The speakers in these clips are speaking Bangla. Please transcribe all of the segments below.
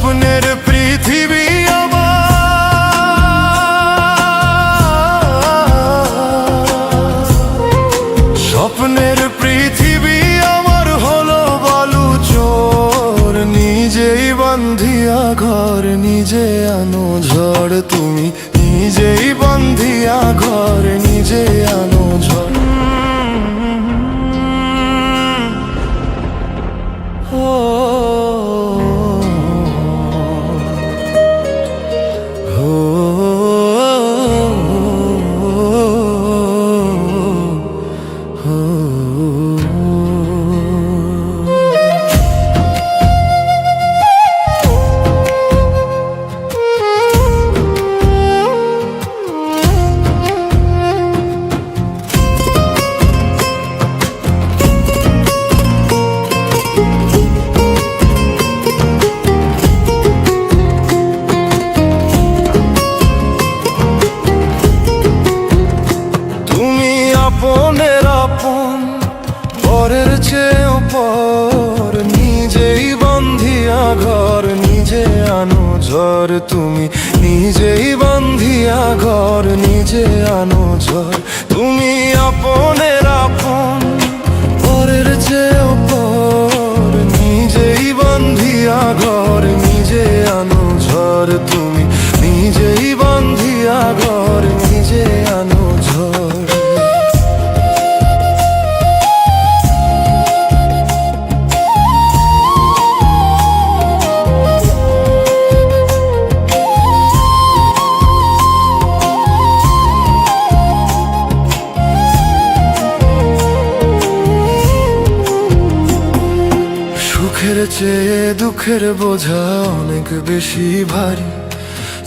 স্বপ্নের পৃথিবী স্বপ্নের পৃথিবী আমার হলো বালু চোর, নিজেই বান্ধিয়া ঘর নিজে আনো ঝড়, তুমি নিজেই বান্ধিয়া ঘর নিজে আনো ঝড়। আপনের আপন পরের চেয়েও পর, নিজেই বান্ধিয়া ঘর নিজে আনো ঝড়, তুমি নিজেই বান্ধিয়া ঘর নিজে আনো ঝড়। তুমি আপনের আপন পরের চেয়েও পর, নিজেই বান্ধিয়া ঘর নিজে আনো ঝড়, তুমি নিজেই বান্ধিয়া ঘর নিজে আনো ঝড়। সুখের চেয়ে দুঃখের বোঝা অনেক বেশি ভারী,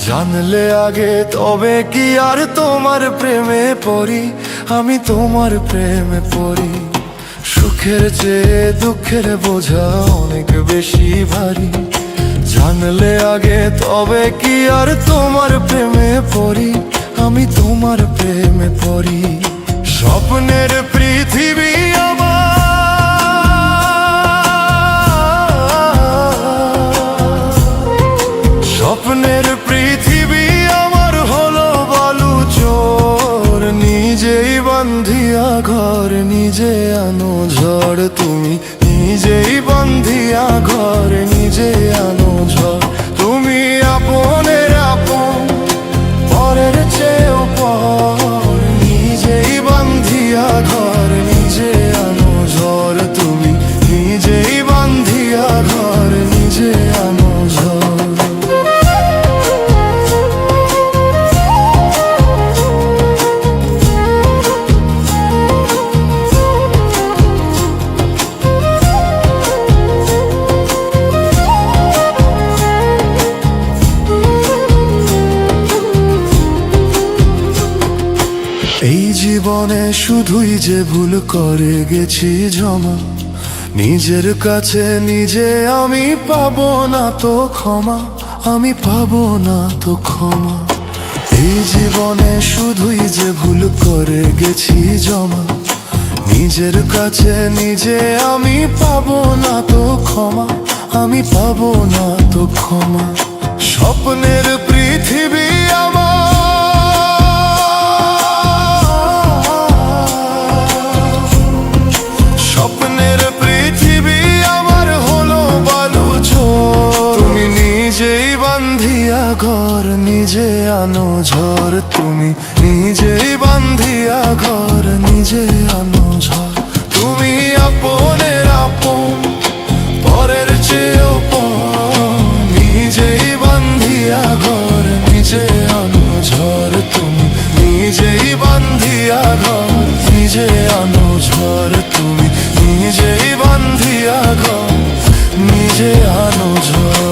জানলে আগে তবে কি আর তোমার প্রেমে পড়ি, আমি তোমার প্রেমে পড়ি। সুখের চেয়ে দুঃখের বোঝা অনেক বেশি ভারী, জানলে আগে তবে কি আর তোমার প্রেমে পড়ি, আমি তোমার প্রেমে পড়ি। স্বপ্নের পৃথিবী স্বপ্নের পৃথিবী আমার হলো বালু চোর, নিজেই বান্ধিয়া ঘর নিজে আনো ঝড়, তুমি নিজেই বান্ধিয়া ঘর নিজে আনো ঝড়। তুমি আপনের আপন পরের চেয়েও পর, নিজেই বান্ধিয়া ঘর নিজে আনো ঝড়, তুমি নিজেই বান্ধিয়া ঘর নিজে আনো ঝড়। এই জীবনে শুধুই যে ভুল করে গেছি জমা, নিজের কাছে নিজে আমি পাবো না তো ক্ষমা, আমি পাবো না তো ক্ষমা। এই জীবনে শুধুই যে ভুল করে গেছি জমা, নিজের কাছে নিজে আমি পাবো না তো ক্ষমা, আমি পাবো না তো ক্ষমা। স্বপ্নের পৃথিবী স্বপ্নের পৃথিবী আমার হলো বালু চোর, তুমি নিজেই বান্ধিয়া ঘর নিজে আনো ঝড়, তুমি নিজেই বান্ধিয়া ঘর নিজে আনো ঝড়। তুমি আপনের আপন পরের চেয়েও পর, নিজেই বান্ধিয়া ঘর নিজে আনো ঝড়, তুমি নিজেই বান্ধিয়া ঘর নিজে আনো ঝড়, তুমি নিজেই বান্ধিয়া ঘর নিজে আনো ঝড়।